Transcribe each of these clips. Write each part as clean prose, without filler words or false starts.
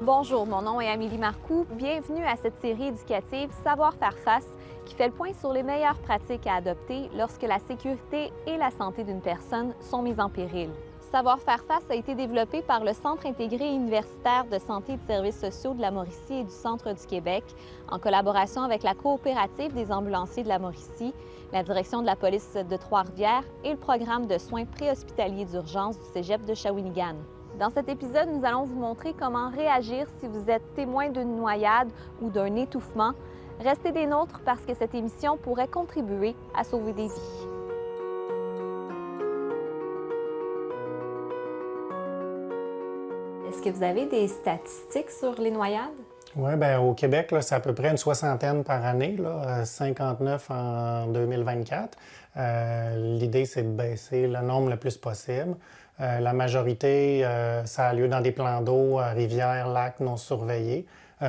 Bonjour, mon nom est Amélie Marcoux. Bienvenue à cette série éducative Savoir faire face qui fait le point sur les meilleures pratiques à adopter lorsque la sécurité et la santé d'une personne sont mises en péril. Savoir faire face a été développé par le Centre intégré universitaire de santé et de services sociaux de la Mauricie et du Centre du Québec, en collaboration avec la coopérative des ambulanciers de la Mauricie, la direction de la police de Trois-Rivières et le programme de soins préhospitaliers d'urgence du Cégep de Shawinigan. Dans cet épisode, nous allons vous montrer comment réagir si vous êtes témoin d'une noyade ou d'un étouffement. Restez des nôtres parce que cette émission pourrait contribuer à sauver des vies. Est-ce que vous avez des statistiques sur les noyades? Oui, bien, au Québec, là, c'est à peu près une soixantaine par année, là, 59 en 2024. L'idée, c'est de baisser le nombre le plus possible. La majorité, ça a lieu dans des plans d'eau, rivières, lacs non surveillés.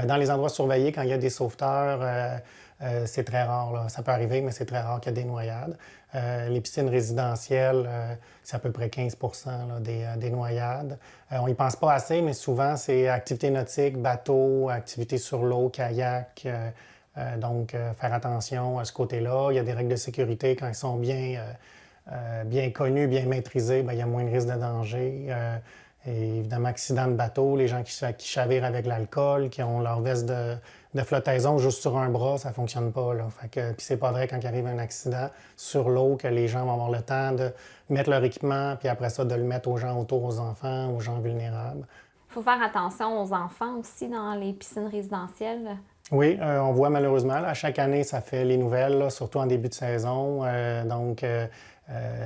Dans les endroits surveillés, quand il y a des sauveteurs, c'est très rare, là. Ça peut arriver, mais c'est très rare qu'il y ait des noyades. Les piscines résidentielles, c'est à peu près 15 là, des noyades. On n'y pense pas assez, mais souvent, c'est activités nautiques, bateaux, activités sur l'eau, kayak. Donc, faire attention à ce côté-là. Il y a des règles de sécurité quand elles sont bien connues, bien maîtrisées, bien, il y a moins de risques de danger. Et évidemment, accident de bateau, les gens qui chavirent avec l'alcool, qui ont leur veste de flottaison juste sur un bras, ça ne fonctionne pas, là. Fait que, puis c'est pas vrai quand il arrive un accident sur l'eau que les gens vont avoir le temps de mettre leur équipement, puis après ça, de le mettre aux gens autour, aux enfants, aux gens vulnérables. Il faut faire attention aux enfants aussi dans les piscines résidentielles. Oui, on voit malheureusement, là, à chaque année, ça fait les nouvelles, là, surtout en début de saison.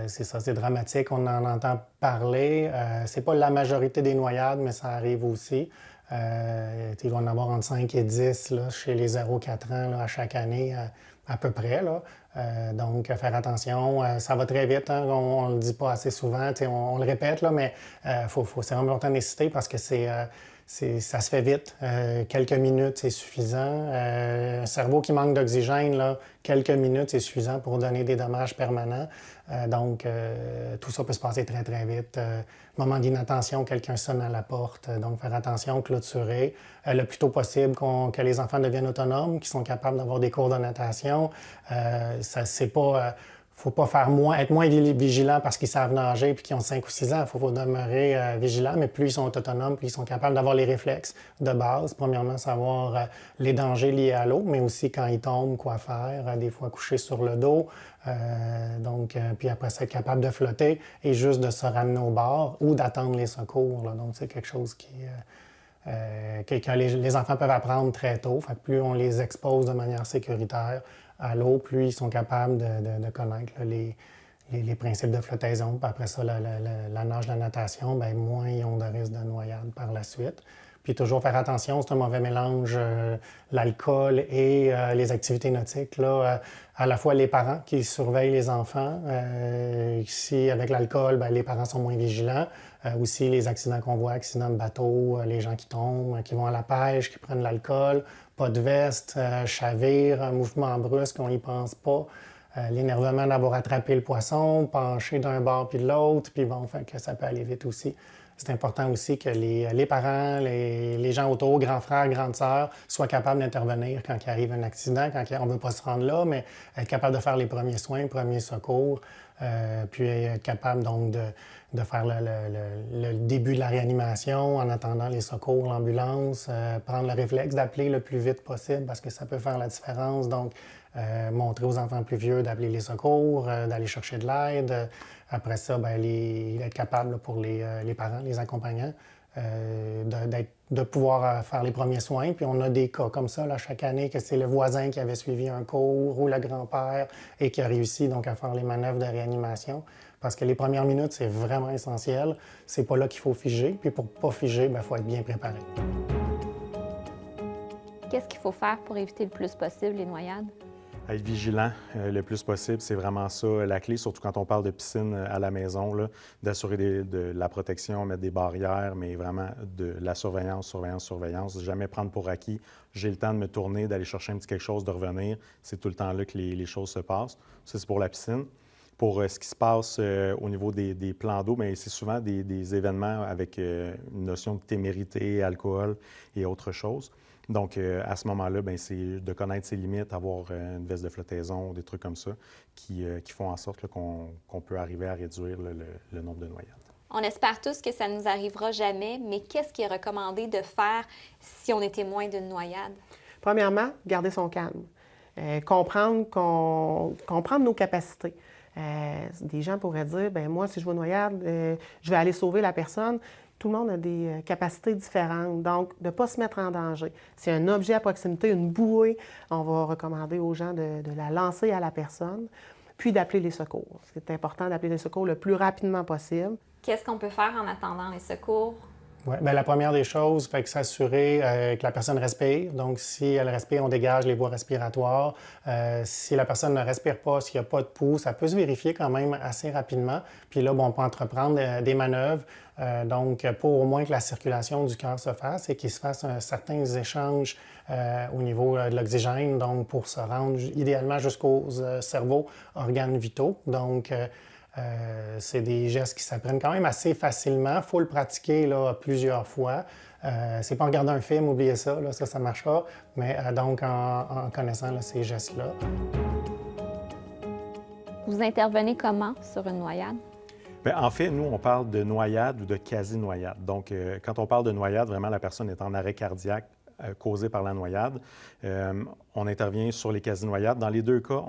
C'est ça, c'est dramatique, on en entend parler. C'est pas la majorité des noyades, mais ça arrive aussi. Il doit en avoir entre 5 et 10 là, chez les 0-4 ans là, à chaque année, à peu près. Là. Donc, faire attention. Ça va très vite, hein, on ne le dit pas assez souvent. On le répète, là, mais c'est vraiment longtemps nécessité parce que ça se fait vite. Quelques minutes, c'est suffisant. Un cerveau qui manque d'oxygène, là, quelques minutes, c'est suffisant pour donner des dommages permanents. Donc, tout ça peut se passer très, très vite. Moment d'inattention, quelqu'un sonne à la porte. Donc, faire attention, clôturer le plus tôt possible que les enfants deviennent autonomes, qu'ils sont capables d'avoir des cours de natation. C'est pas... faut pas être moins vigilant parce qu'ils savent nager puis qu'ils ont 5 ou 6 ans. Il faut demeurer vigilant, mais plus ils sont autonomes, plus ils sont capables d'avoir les réflexes de base. Premièrement, savoir les dangers liés à l'eau, mais aussi quand ils tombent, quoi faire. Des fois, coucher sur le dos. Puis après ça, être capable de flotter et juste de se ramener au bord ou d'attendre les secours, là. Donc, c'est quelque chose que les enfants peuvent apprendre très tôt. Fait que plus on les expose de manière sécuritaire à l'eau, plus ils sont capables de connaître là, les principes de flottaison. Puis après ça, la nage, la natation, bien, moins ils ont de risque de noyade par la suite. Puis toujours faire attention, c'est un mauvais mélange, l'alcool et les activités nautiques. Là, à la fois les parents qui surveillent les enfants. Ici, avec l'alcool, bien, les parents sont moins vigilants. Aussi, les accidents qu'on voit, accidents de bateau, les gens qui tombent, qui vont à la pêche, qui prennent de l'alcool, pas de veste, chavire, un mouvement brusque, on n'y pense pas. L'énervement d'avoir attrapé le poisson, penché d'un bord puis de l'autre, puis bon, fait que ça peut aller vite aussi. C'est important aussi que les parents, les gens autour, grands frères, grandes sœurs, soient capables d'intervenir quand il arrive un accident, quand on ne veut pas se rendre là, mais être capable de faire les premiers soins, premiers secours, puis être capable donc de faire le début de la réanimation en attendant les secours, l'ambulance, prendre le réflexe d'appeler le plus vite possible parce que ça peut faire la différence. Donc, montrer aux enfants plus vieux d'appeler les secours, d'aller chercher de l'aide. Après ça, bien, être capable là, pour les parents, les accompagnants, de pouvoir faire les premiers soins. Puis on a des cas comme ça là, chaque année, que c'est le voisin qui avait suivi un cours ou le grand-père et qui a réussi donc à faire les manœuvres de réanimation. Parce que les premières minutes, c'est vraiment essentiel. C'est pas là qu'il faut figer. Puis pour pas figer, il faut être bien préparé. Qu'est-ce qu'il faut faire pour éviter le plus possible les noyades? Être vigilant le plus possible, c'est vraiment ça la clé, surtout quand on parle de piscine à la maison, là, d'assurer de la protection, mettre des barrières, mais vraiment de la surveillance. Jamais prendre pour acquis. J'ai le temps de me tourner, d'aller chercher un petit quelque chose, de revenir. C'est tout le temps là que les choses se passent. Ça, c'est pour la piscine. Pour ce qui se passe au niveau des plans d'eau, bien, c'est souvent des événements avec une notion de témérité, alcool et autre chose. Donc, à ce moment-là, bien, c'est de connaître ses limites, avoir une veste de flottaison, des trucs comme ça, qui font en sorte là, qu'on peut arriver à réduire le nombre de noyades. On espère tous que ça ne nous arrivera jamais, mais qu'est-ce qui est recommandé de faire si on est témoin d'une noyade? Premièrement, garder son calme. Comprendre nos capacités. Des gens pourraient dire, bien moi, si je vois une noyade, je vais aller sauver la personne. Tout le monde a des capacités différentes, donc de ne pas se mettre en danger. Si un objet à proximité, une bouée, on va recommander aux gens de la lancer à la personne, puis d'appeler les secours. C'est important d'appeler les secours le plus rapidement possible. Qu'est-ce qu'on peut faire en attendant les secours? Ouais, bien, la première des choses, fait que s'assurer que la personne respire. Donc, si elle respire, on dégage les voies respiratoires. Si la personne ne respire pas, s'il n'y a pas de pouls, ça peut se vérifier quand même assez rapidement. Puis là, bon, on peut entreprendre des manœuvres. Donc, pour au moins que la circulation du cœur se fasse et qu'il se fasse certains échanges au niveau de l'oxygène, donc pour se rendre idéalement jusqu'aux cerveaux, organes vitaux. Donc, c'est des gestes qui s'apprennent quand même assez facilement. Il faut le pratiquer là, plusieurs fois. C'est pas en regardant un film, oubliez ça, là, ça ne marche pas. Mais donc en connaissant là, ces gestes-là. Vous intervenez comment sur une noyade? Bien, en fait, nous, on parle de noyade ou de quasi-noyade. Donc, quand on parle de noyade, vraiment, la personne est en arrêt cardiaque causé par la noyade. On intervient sur les quasi-noyades. Dans les deux cas,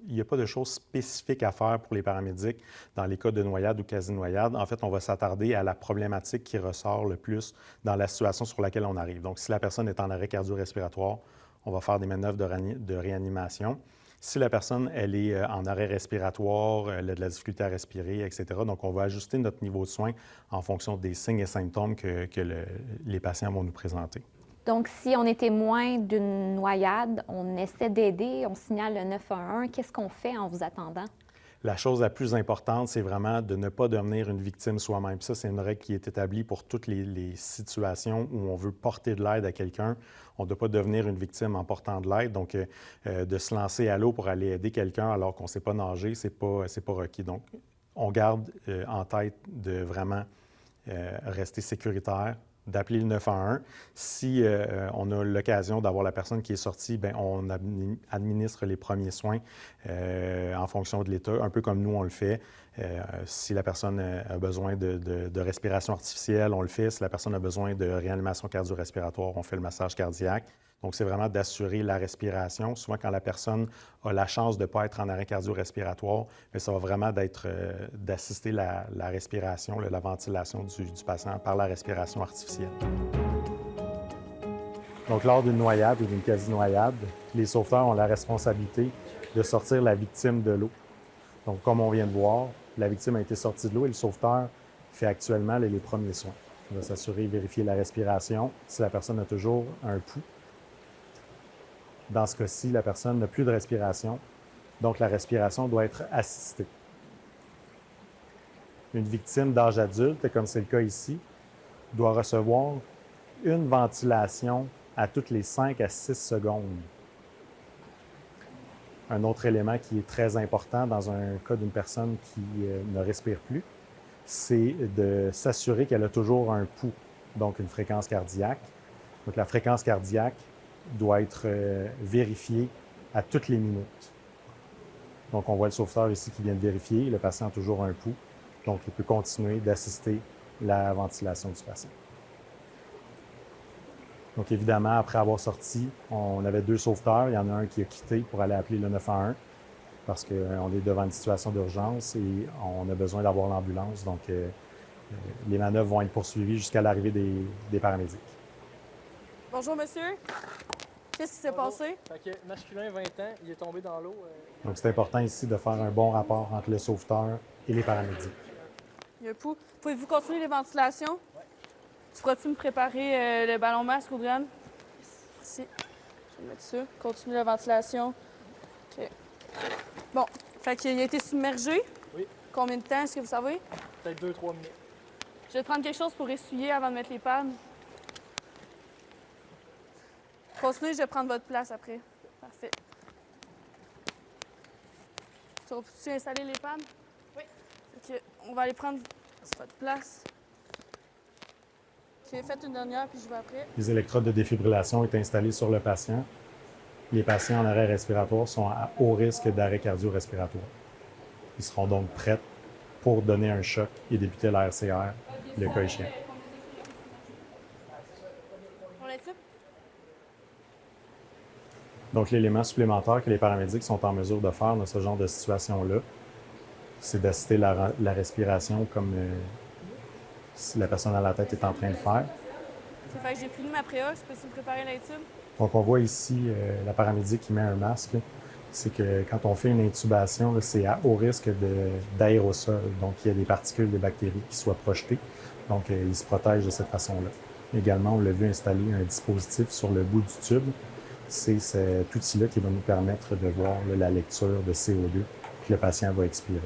il n'y a pas de choses spécifiques à faire pour les paramédics dans les cas de noyade ou quasi-noyade. En fait, on va s'attarder à la problématique qui ressort le plus dans la situation sur laquelle on arrive. Donc, si la personne est en arrêt cardio-respiratoire, on va faire des manœuvres de réanimation. Si la personne, elle est en arrêt respiratoire, elle a de la difficulté à respirer, etc., donc on va ajuster notre niveau de soins en fonction des signes et symptômes que les patients vont nous présenter. Donc, si on est témoin d'une noyade, on essaie d'aider, on signale le 911. Qu'est-ce qu'on fait en vous attendant? La chose la plus importante, c'est vraiment de ne pas devenir une victime soi-même. Ça, c'est une règle qui est établie pour toutes les situations où on veut porter de l'aide à quelqu'un. On ne doit pas devenir une victime en portant de l'aide. Donc, de se lancer à l'eau pour aller aider quelqu'un alors qu'on ne sait pas nager, c'est pas requis. Donc, on garde en tête de vraiment rester sécuritaire, d'appeler le 911. Si on a l'occasion d'avoir la personne qui est sortie, bien, on administre les premiers soins en fonction de l'état, un peu comme nous, on le fait. Si la personne a besoin de respiration artificielle, on le fait. Si la personne a besoin de réanimation cardio-respiratoire, on fait le massage cardiaque. Donc, c'est vraiment d'assurer la respiration. Souvent, quand la personne a la chance de ne pas être en arrêt cardio-respiratoire, bien, ça va vraiment d'assister la respiration, la ventilation du patient par la respiration artificielle. Donc, lors d'une noyade ou d'une quasi-noyade, les sauveteurs ont la responsabilité de sortir la victime de l'eau. Donc, comme on vient de voir, la victime a été sortie de l'eau et le sauveteur fait actuellement les premiers soins. Il va s'assurer, vérifier la respiration, si la personne a toujours un pouls. Dans ce cas-ci, la personne n'a plus de respiration, donc la respiration doit être assistée. Une victime d'âge adulte, comme c'est le cas ici, doit recevoir une ventilation à toutes les 5 à 6 secondes. Un autre élément qui est très important dans un cas d'une personne qui ne respire plus, c'est de s'assurer qu'elle a toujours un pouls, donc une fréquence cardiaque. Donc la fréquence cardiaque doit être vérifiée à toutes les minutes. Donc on voit le sauveteur ici qui vient de vérifier, le patient a toujours un pouls, donc il peut continuer d'assister la ventilation du patient. Donc évidemment, après avoir sorti, on avait 2 sauveteurs. Il y en a un qui a quitté pour aller appeler le 911 parce qu'on est devant une situation d'urgence et on a besoin d'avoir l'ambulance. Donc les manœuvres vont être poursuivies jusqu'à l'arrivée des paramédics. Bonjour, monsieur. Qu'est-ce qui s'est passé? Fait que masculin, 20 ans, il est tombé dans l'eau. Donc c'est important ici de faire un bon rapport entre le sauveteur et les paramédics. Il y a un pouls. Pouvez-vous continuer les ventilations? Oui. Tu pourras-tu me préparer le ballon masque, Audrey? Merci. Je vais mettre ça. Continue la ventilation. OK. Bon. Fait qu'il a été submergé. Oui. Combien de temps, est-ce que vous savez? Peut-être 2-3 minutes. Je vais prendre quelque chose pour essuyer avant de mettre les pads. Continuez, je vais prendre votre place après. Parfait. On peut-tu installer les pannes? Oui. OK, on va aller prendre votre place. OK, faites une dernière, puis je vais après. Les électrodes de défibrillation sont installées sur le patient. Les patients en arrêt respiratoire sont à haut risque d'arrêt cardio-respiratoire. Ils seront donc prêts pour donner un choc et débuter la RCR, le cas échéant. On est-tu? Donc, l'élément supplémentaire que les paramédics sont en mesure de faire dans ce genre de situation-là, c'est d'assister la respiration comme si la personne à la tête est en train de faire. Ça fait que j'ai fini ma préox, peux-tu me préparer l'intube? Donc, on voit ici la paramédic qui met un masque. C'est que quand on fait une intubation, c'est à haut risque d'aérosol. Donc, il y a des particules, des bactéries qui soient projetées. Donc, il se protège de cette façon-là. Également, on l'a vu installer un dispositif sur le bout du tube. C'est cet outil-là qui va nous permettre de voir la lecture de CO2 que le patient va expirer.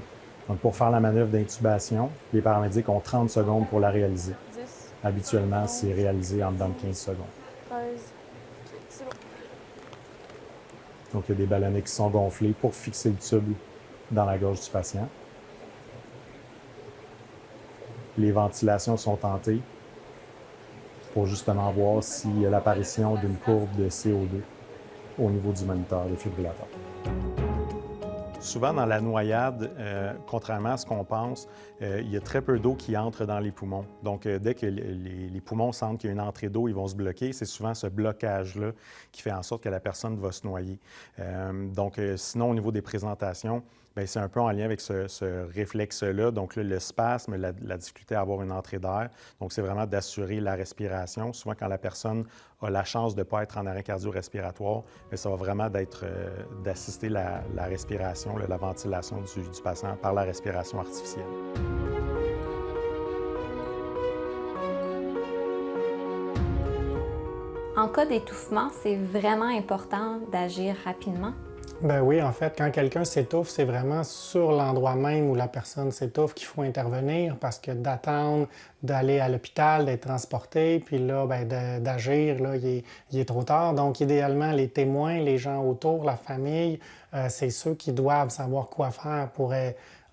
Donc, pour faire la manœuvre d'intubation, les paramédics ont 30 secondes pour la réaliser. 10. Habituellement, c'est réalisé en dedans de 15 secondes. 13. OK, c'est bon. Donc, il y a des ballonnets qui sont gonflés pour fixer le tube dans la gorge du patient. Les ventilations sont tentées pour justement voir s'il y a l'apparition d'une courbe de CO2 au niveau du moniteur défibrillateur. Souvent, dans la noyade, contrairement à ce qu'on pense, il y a très peu d'eau qui entre dans les poumons. Donc, dès que les poumons sentent qu'il y a une entrée d'eau, ils vont se bloquer. C'est souvent ce blocage-là qui fait en sorte que la personne va se noyer. Sinon, au niveau des présentations, bien, c'est un peu en lien avec ce réflexe-là. Donc, là, le spasme, la difficulté à avoir une entrée d'air. Donc, c'est vraiment d'assurer la respiration. Souvent, quand la personne a la chance de ne pas être en arrêt cardio-respiratoire, bien, ça va vraiment d'assister la respiration, la ventilation du patient par la respiration artificielle. En cas d'étouffement, c'est vraiment important d'agir rapidement. Ben oui, en fait, quand quelqu'un s'étouffe, c'est vraiment sur l'endroit même où la personne s'étouffe qu'il faut intervenir parce que d'attendre d'aller à l'hôpital, d'être transporté, puis là, ben, d'agir, là, il est trop tard. Donc, idéalement, les témoins, les gens autour, la famille, c'est ceux qui doivent savoir quoi faire pour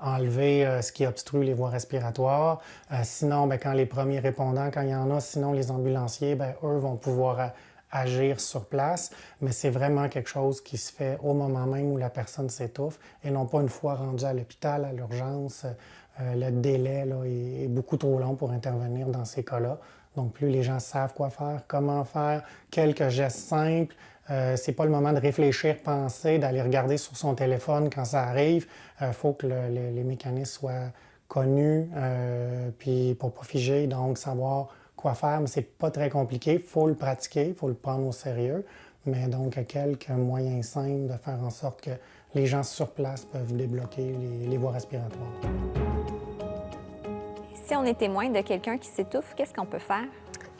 enlever ce qui obstrue les voies respiratoires. Sinon, ben, quand les premiers répondants, quand il y en a, sinon les ambulanciers, ben, eux vont pouvoir agir sur place, mais c'est vraiment quelque chose qui se fait au moment même où la personne s'étouffe et non pas une fois rendue à l'hôpital, à l'urgence. Le délai là, est beaucoup trop long pour intervenir dans ces cas-là. Donc, plus les gens savent quoi faire, comment faire, quelques gestes simples. C'est pas le moment de réfléchir, penser, d'aller regarder sur son téléphone quand ça arrive. Faut que les mécanismes soient connus, puis pour pas figer, donc savoir quoi faire, mais c'est pas très compliqué. Il faut le pratiquer, il faut le prendre au sérieux, mais donc quelques moyens simples de faire en sorte que les gens sur place peuvent débloquer les voies respiratoires. Si on est témoin de quelqu'un qui s'étouffe, qu'est-ce qu'on peut faire?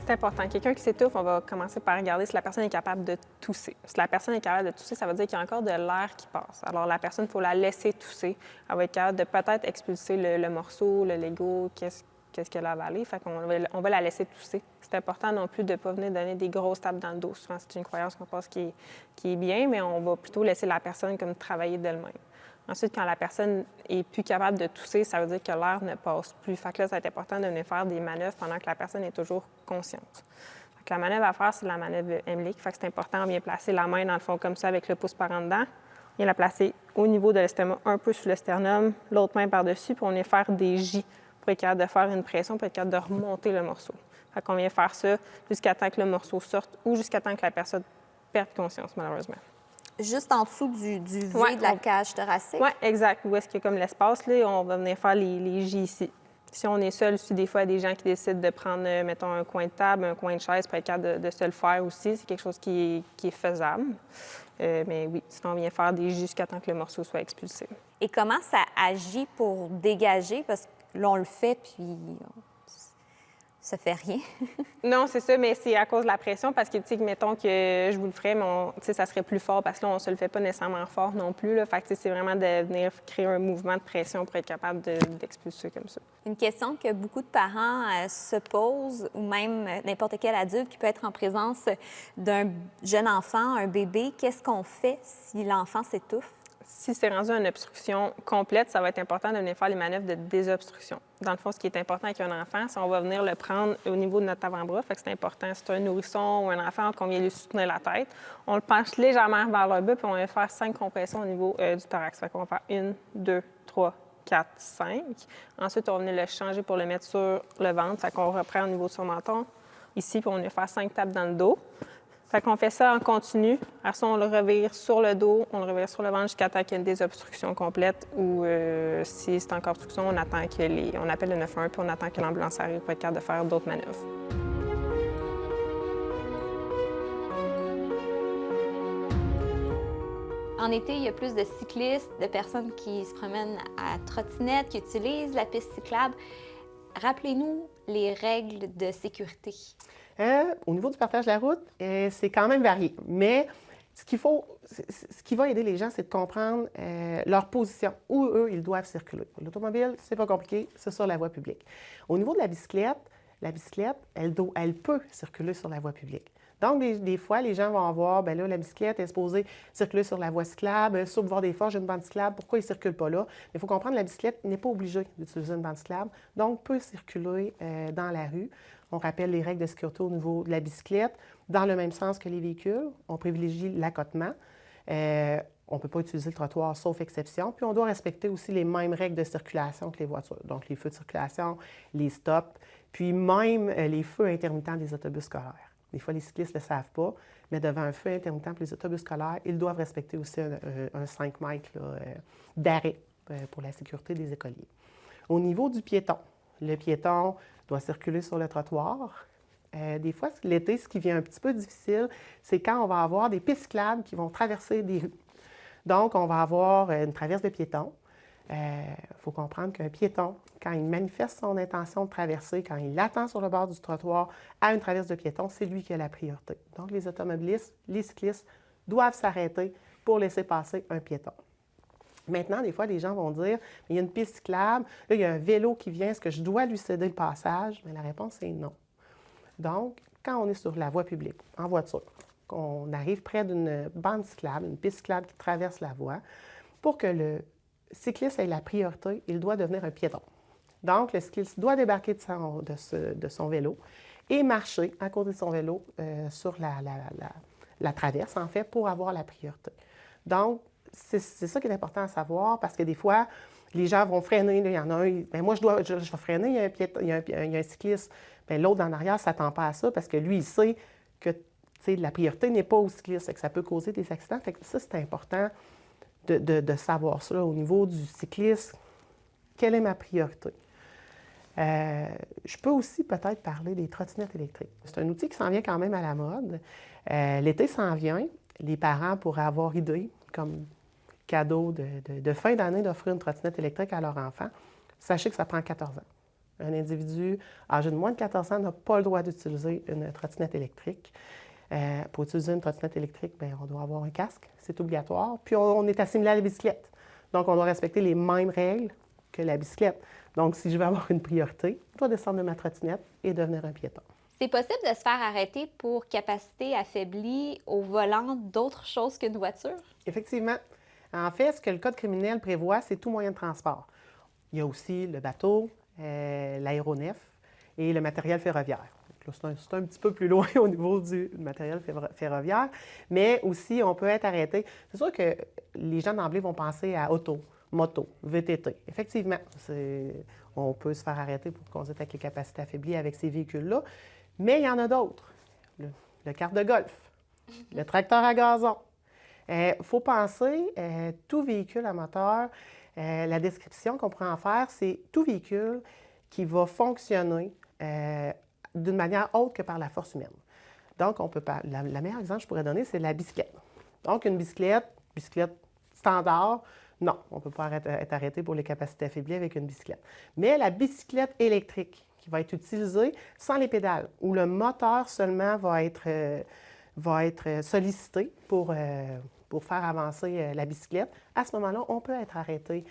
C'est important. Quelqu'un qui s'étouffe, on va commencer par regarder si la personne est capable de tousser. Si la personne est capable de tousser, ça veut dire qu'il y a encore de l'air qui passe. Alors, la personne, il faut la laisser tousser. Elle va être capable de peut-être expulser le morceau, le Lego, qu'est-ce qu'elle a avalé. Fait qu'on va la laisser tousser. C'est important non plus de ne pas venir donner des grosses tapes dans le dos. Souvent, c'est une croyance qu'on pense qui est bien, mais on va plutôt laisser la personne comme travailler d'elle-même. Ensuite, quand la personne est plus capable de tousser, ça veut dire que l'air ne passe plus. Fait que là, ça va être important de venir faire des manœuvres pendant que la personne est toujours consciente. Fait que la manœuvre à faire, c'est la manœuvre Heimlich. Fait que c'est important, on vient placer la main dans le fond comme ça avec le pouce par en dedans. On vient la placer au niveau de l'estomac, un peu sous le sternum, l'autre main par-dessus, puis on vient faire des J pour être capable de faire une pression, pour être capable de remonter le morceau. Fait qu'on vient faire ça jusqu'à temps que le morceau sorte ou jusqu'à temps que la personne perde conscience, malheureusement. Juste en dessous du V Ouais, de la cage thoracique? Oui, exact. Où est-ce qu'il y a comme l'espace, là, on va venir faire les J ici. Si on est seul, des fois, il y a des gens qui décident de prendre, mettons, un coin de table, un coin de chaise pour être capable de se le faire aussi. C'est quelque chose qui est faisable. Mais oui, sinon, on vient faire des J jusqu'à temps que le morceau soit expulsé. Et comment ça agit pour dégager? Parce que là, on le fait, puis ça fait rien. Non, c'est ça, mais c'est à cause de la pression parce que, tu sais, mettons que je vous le ferais, mais ça serait plus fort parce que là, on se le fait pas nécessairement fort non plus. Là. Fait que, c'est vraiment de venir créer un mouvement de pression pour être capable d'expulser comme ça. Une question que beaucoup de parents se posent, ou même n'importe quel adulte qui peut être en présence d'un jeune enfant, un bébé, qu'est-ce qu'on fait si l'enfant s'étouffe? Si c'est rendu une obstruction complète, ça va être important de venir faire les manœuvres de désobstruction. Dans le fond, ce qui est important avec un enfant, c'est qu'on va venir le prendre au niveau de notre avant-bras. Fait que c'est important. Si c'est un nourrisson ou un enfant qu'on vient lui soutenir la tête, on le penche légèrement vers le bas, puis on va faire 5 compressions au niveau du thorax. Fait qu'on va faire 1, 2, 3, 4, 5. Ensuite, on va venir le changer pour le mettre sur le ventre. Fait qu'on reprend au niveau de son menton ici, puis on va faire 5 tapes dans le dos. Fait qu'on fait ça en continu. Après ça, on le revire sur le dos, on le revire sur le ventre jusqu'à temps qu'il y ait une désobstruction complète ou si c'est encore obstruction, on attend on appelle le 911 puis on attend que l'ambulance arrive pour être capable de faire d'autres manœuvres. En été, il y a plus de cyclistes, de personnes qui se promènent à trottinette, qui utilisent la piste cyclable. Rappelez-nous les règles de sécurité. Au niveau du partage de la route, c'est quand même varié. Mais ce qui va aider les gens, c'est de comprendre leur position, où eux, ils doivent circuler. L'automobile, c'est pas compliqué, c'est sur la voie publique. Au niveau de la bicyclette, elle peut circuler sur la voie publique. Donc, des fois, les gens vont avoir, bien là, la bicyclette est supposée circuler sur la voie cyclable, sur le bord des forges, une bande cyclable, pourquoi il ne circule pas là? Il faut comprendre que la bicyclette n'est pas obligée d'utiliser une bande cyclable, donc peut circuler dans la rue. On rappelle les règles de sécurité au niveau de la bicyclette. Dans le même sens que les véhicules, on privilégie l'accotement. On ne peut pas utiliser le trottoir sauf exception. Puis on doit respecter aussi les mêmes règles de circulation que les voitures. Donc les feux de circulation, les stops, puis même les feux intermittents des autobus scolaires. Des fois, les cyclistes ne le savent pas, mais devant un feu intermittent pour les autobus scolaires, ils doivent respecter aussi un 5 mètres d'arrêt pour la sécurité des écoliers. Au niveau du piéton, le piéton doit circuler sur le trottoir. Des fois, l'été, ce qui vient un petit peu difficile, c'est quand on va avoir des pistes cyclables qui vont traverser des rues. Donc, on va avoir une traverse de piétons. Il faut comprendre qu'un piéton, quand il manifeste son intention de traverser, quand il attend sur le bord du trottoir à une traverse de piétons, c'est lui qui a la priorité. Donc, les automobilistes, les cyclistes doivent s'arrêter pour laisser passer un piéton. Maintenant, des fois, les gens vont dire, il y a une piste cyclable, là, il y a un vélo qui vient, est-ce que je dois lui céder le passage? Mais la réponse est non. Donc, quand on est sur la voie publique, en voiture, qu'on arrive près d'une bande cyclable, une piste cyclable qui traverse la voie, pour que le cycliste ait la priorité, il doit devenir un piéton. Donc, le cycliste doit débarquer de son vélo et marcher à côté de son vélo sur la traverse, en fait, pour avoir la priorité. Donc, c'est ça qui est important à savoir parce que des fois, les gens vont freiner. Là, il y en a un, bien, moi, je vais freiner, il y a un cycliste. Bien, l'autre en arrière ne s'attend pas à ça parce que lui, il sait que la priorité n'est pas au cycliste et que ça peut causer des accidents. Fait que ça, c'est important de savoir ça là, au niveau du cycliste. Quelle est ma priorité? Je peux aussi peut-être parler des trottinettes électriques. C'est un outil qui s'en vient quand même à la mode. L'été s'en vient. Les parents pourraient avoir idée, comme cadeau de fin d'année, d'offrir une trottinette électrique à leur enfant. Sachez que ça prend 14 ans. Un individu âgé de moins de 14 ans n'a pas le droit d'utiliser une trottinette électrique. Pour utiliser une trottinette électrique, bien, on doit avoir un casque, c'est obligatoire. Puis on est assimilé à la bicyclette. Donc, on doit respecter les mêmes règles que la bicyclette. Donc, si je veux avoir une priorité, je dois descendre de ma trottinette et devenir un piéton. C'est possible de se faire arrêter pour capacité affaiblie au volant d'autre chose qu'une voiture? Effectivement. En fait, ce que le Code criminel prévoit, c'est tout moyen de transport. Il y a aussi le bateau, l'aéronef et le matériel ferroviaire. C'est un petit peu plus loin au niveau du matériel ferroviaire, mais aussi, on peut être arrêté. C'est sûr que les gens d'emblée vont penser à auto, moto, VTT. Effectivement, on peut se faire arrêter pour conduire avec les capacités affaiblies avec ces véhicules-là, mais il y en a d'autres. Le kart de golf, le tracteur à gazon. Il faut penser, tout véhicule à moteur, la description qu'on pourrait en faire, c'est tout véhicule qui va fonctionner d'une manière autre que par la force humaine. Donc, la meilleure exemple que je pourrais donner, c'est la bicyclette. Donc, une bicyclette standard, non, on ne peut pas être arrêté pour les capacités affaiblies avec une bicyclette. Mais la bicyclette électrique qui va être utilisée sans les pédales, où le moteur seulement va être sollicité pour faire avancer la bicyclette, à ce moment-là, on peut être arrêté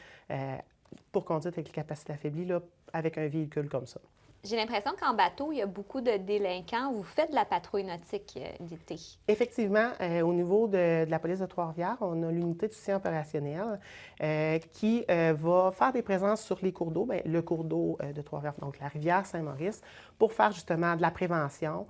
pour conduire avec les capacités affaiblies là, avec un véhicule comme ça. J'ai l'impression qu'en bateau, il y a beaucoup de délinquants. Vous faites de la patrouille nautique l'été. Effectivement, au niveau de la police de Trois-Rivières, on a l'unité de soutien opérationnel qui va faire des présences sur les cours d'eau, bien, le cours d'eau de Trois-Rivières, donc la rivière Saint-Maurice, pour faire justement de la prévention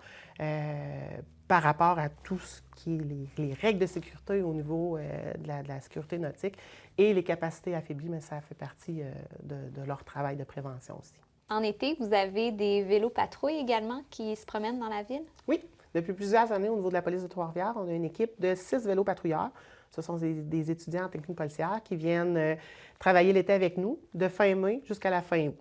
par rapport à tout ce qui est les règles de sécurité au niveau de la sécurité nautique et les capacités affaiblies, mais ça fait partie de leur travail de prévention aussi. En été, vous avez des vélos patrouilles également qui se promènent dans la ville? Oui, depuis plusieurs années, au niveau de la police de Trois-Rivières, on a une équipe de 6 vélos patrouilleurs. Ce sont des étudiants en technique policière qui viennent travailler l'été avec nous, de fin mai jusqu'à la fin août.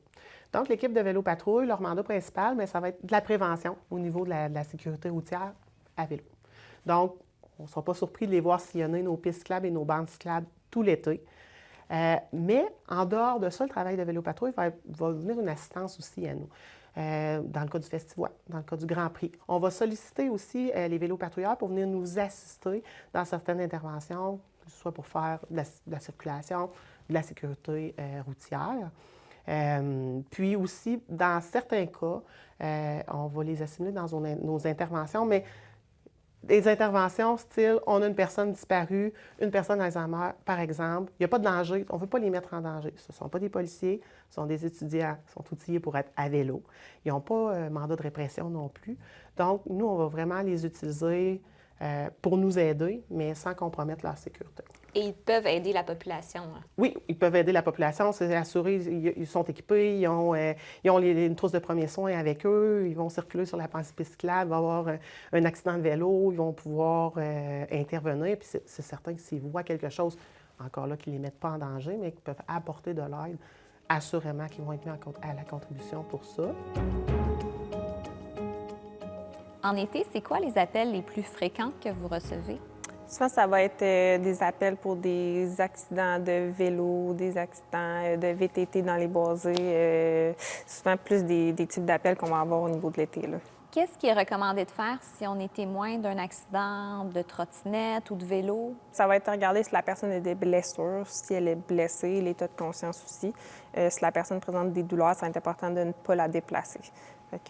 Donc, l'équipe de vélos patrouille, leur mandat principal, mais ça va être de la prévention au niveau de la sécurité routière à vélo. Donc, on ne sera pas surpris de les voir sillonner nos pistes cyclables et nos bandes cyclables tout l'été. Mais en dehors de ça, le travail de vélo-patrouille va venir une assistance aussi à nous. Dans le cas du festival, dans le cas du Grand Prix. On va solliciter aussi les vélo-patrouilleurs pour venir nous assister dans certaines interventions, que ce soit pour faire de la circulation, de la sécurité routière. Puis aussi, dans certains cas, on va les assimiler dans nos interventions, mais des interventions style, on a une personne disparue, une personne Alzheimer, par exemple. Il n'y a pas de danger, on ne veut pas les mettre en danger. Ce ne sont pas des policiers, ce sont des étudiants, ils sont outillés pour être à vélo. Ils n'ont pas mandat de répression non plus. Donc, nous, on va vraiment les utiliser pour nous aider, mais sans compromettre leur sécurité. Et ils peuvent aider la population. Hein? Oui, ils peuvent aider la population, c'est assuré, ils sont équipés, ils ont une trousse de premiers soins avec eux, ils vont circuler sur la piste cyclable, il va y avoir un accident de vélo, ils vont pouvoir intervenir. Puis c'est certain que s'ils voient quelque chose, encore là, qu'ils ne les mettent pas en danger, mais qu'ils peuvent apporter de l'aide, assurément qu'ils vont être mis à la contribution pour ça. En été, c'est quoi les appels les plus fréquents que vous recevez? Souvent, ça va être des appels pour des accidents de vélo, des accidents de VTT dans les boisés. Souvent, plus des types d'appels qu'on va avoir au niveau de l'été, là. Qu'est-ce qui est recommandé de faire si on est témoin d'un accident de trottinette ou de vélo? Ça va être regarder si la personne a des blessures, si elle est blessée, l'état de conscience aussi. Si la personne présente des douleurs, c'est important de ne pas la déplacer.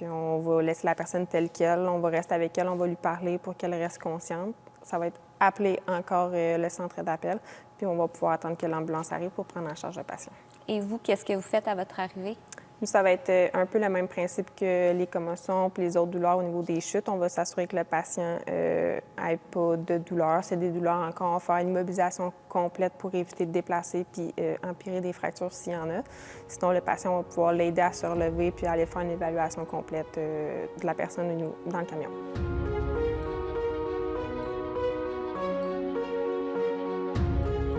On va laisser la personne telle qu'elle, on va rester avec elle, on va lui parler pour qu'elle reste consciente. Ça va être appeler encore le centre d'appel, puis on va pouvoir attendre que l'ambulance arrive pour prendre en charge le patient. Et vous, qu'est-ce que vous faites à votre arrivée? Nous, ça va être un peu le même principe que les commotions puis les autres douleurs au niveau des chutes. On va s'assurer que le patient n'ait pas de douleur. C'est des douleurs encore, on va faire une immobilisation complète pour éviter de déplacer puis empirer des fractures s'il y en a. Sinon, le patient va pouvoir l'aider à se relever puis aller faire une évaluation complète de la personne dans le camion.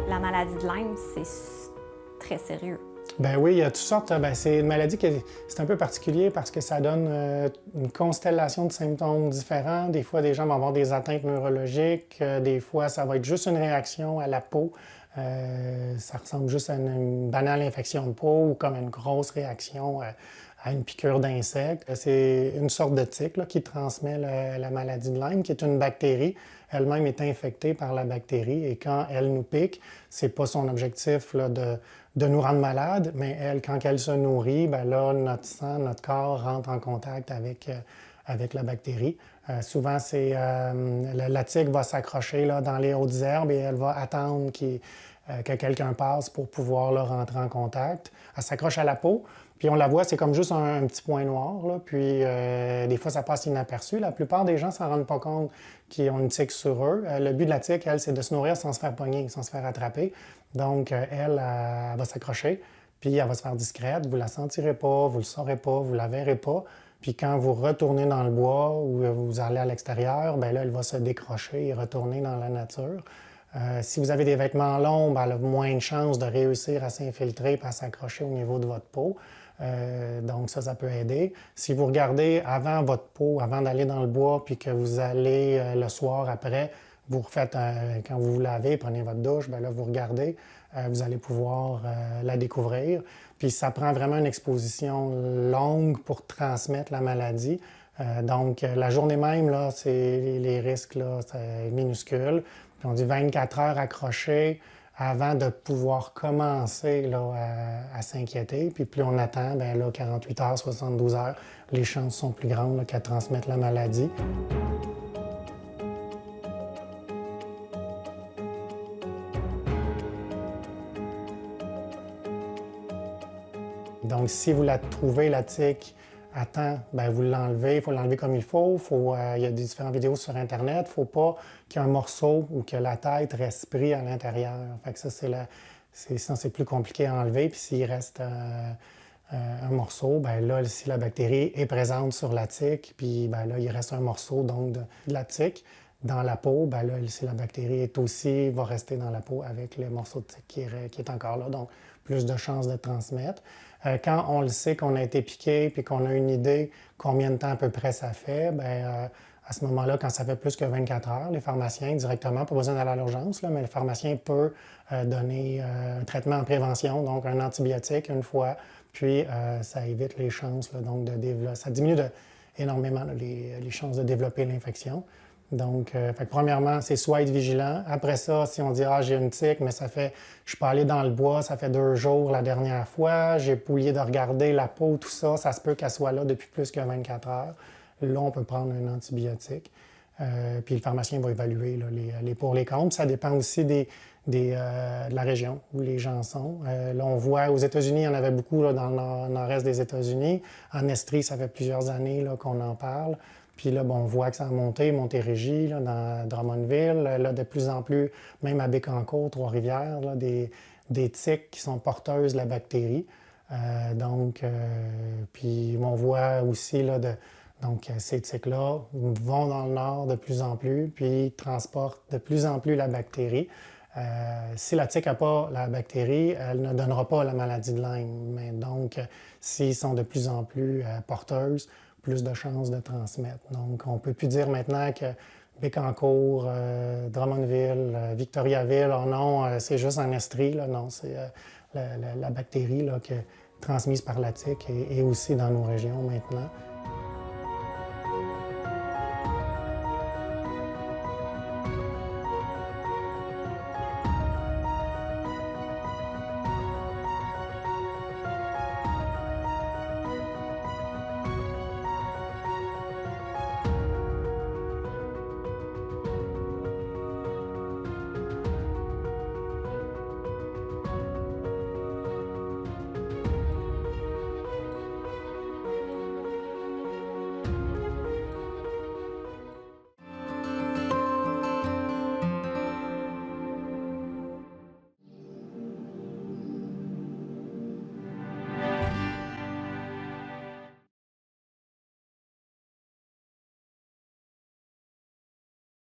La maladie de Lyme, c'est très sérieux. Ben oui, il y a toutes sortes. Ben, c'est une maladie qui c'est un peu particulier parce que ça donne une constellation de symptômes différents. Des fois, des gens vont avoir des atteintes neurologiques. Des fois, ça va être juste une réaction à la peau. Ça ressemble juste à une banale infection de peau ou comme une grosse réaction à une piqûre d'insecte. C'est une sorte de tique là, qui transmet la maladie de Lyme, qui est une bactérie. Elle-même est infectée par la bactérie et quand elle nous pique, c'est pas son objectif là, de nous rendre malades, mais elle, quand elle se nourrit, bien là, notre sang, notre corps rentre en contact avec la bactérie. Souvent, la tique va s'accrocher là, dans les hautes herbes et elle va attendre que quelqu'un passe pour pouvoir là, rentrer en contact. Elle s'accroche à la peau, puis on la voit, c'est comme juste un petit point noir. Là, puis des fois, ça passe inaperçu. La plupart des gens ne s'en rendent pas compte qu'ils ont une tique sur eux. Le but de la tique, elle, c'est de se nourrir sans se faire pogner, sans se faire attraper. Donc, elle va s'accrocher, puis elle va se faire discrète. Vous ne la sentirez pas, vous ne le saurez pas, vous ne la verrez pas. Puis quand vous retournez dans le bois ou vous allez à l'extérieur, bien là, elle va se décrocher et retourner dans la nature. Si vous avez des vêtements longs, bien, elle a moins de chances de réussir à s'infiltrer et à s'accrocher au niveau de votre peau. Donc ça peut aider. Si vous regardez avant votre peau, avant d'aller dans le bois, puis que vous allez le soir après, vous refaites, quand vous vous lavez, prenez votre douche, bien là, vous regardez, vous allez pouvoir la découvrir. Puis ça prend vraiment une exposition longue pour transmettre la maladie. Donc la journée même, là, les risques, là, c'est minuscule. Puis on dit 24 heures accrochées avant de pouvoir commencer là, à s'inquiéter. Puis plus on attend, bien là, 48 heures, 72 heures, les chances sont plus grandes là, qu'elle transmette la maladie. Donc, si vous la trouvez, la tique, à temps, bien, vous l'enlevez. Il faut l'enlever comme il faut. Il y a des différentes vidéos sur Internet. Il ne faut pas qu'il y ait un morceau ou que la tête reste pris à l'intérieur. Fait que ça, sinon, c'est plus compliqué à enlever. Puis s'il reste un morceau, bien là, si la bactérie est présente sur la tique, puis bien là, il reste un morceau donc, de la tique dans la peau, bien là, si la bactérie est aussi, va rester dans la peau avec le morceau de tique qui est encore là. Donc, plus de chances de transmettre. Quand on le sait qu'on a été piqué puis qu'on a une idée combien de temps à peu près ça fait, bien, à ce moment-là, quand ça fait plus que 24 heures, les pharmaciens directement, pas besoin d'aller à l'urgence, mais le pharmacien peut donner un traitement en prévention, donc un antibiotique une fois, puis ça évite les chances là, donc de développer, ça diminue énormément là, les chances de développer l'infection. Donc, fait que premièrement, c'est soit être vigilant. Après ça, si on dit « Ah, j'ai une tique, mais je suis pas allé dans le bois, ça fait 2 jours la dernière fois, j'ai oublié de regarder la peau, tout ça, ça se peut qu'elle soit là depuis plus que 24 heures. » Là, on peut prendre un antibiotique. Puis le pharmacien va évaluer là, les pour les contre. Ça dépend aussi de la région où les gens sont. Là, on voit aux États-Unis, il y en avait beaucoup là, dans le nord-est des États-Unis. En Estrie, ça fait plusieurs années là, qu'on en parle. Puis là, bon, on voit que ça a monté, Montérégie, là, dans Drummondville. Là, de plus en plus, même à Bécancour, Trois-Rivières, là, des tiques qui sont porteuses de la bactérie. Puis on voit aussi, là, donc ces tiques-là vont dans le nord de plus en plus, puis transportent de plus en plus la bactérie. Si la tique n'a pas la bactérie, elle ne donnera pas la maladie de Lyme. Mais donc, s'ils sont de plus en plus porteuses, plus de chances de transmettre. Donc, on ne peut plus dire maintenant que Bécancour, Drummondville, Victoriaville, oh non, c'est juste en Estrie. Là. Non, c'est la bactérie là, transmise par la tique et aussi dans nos régions maintenant.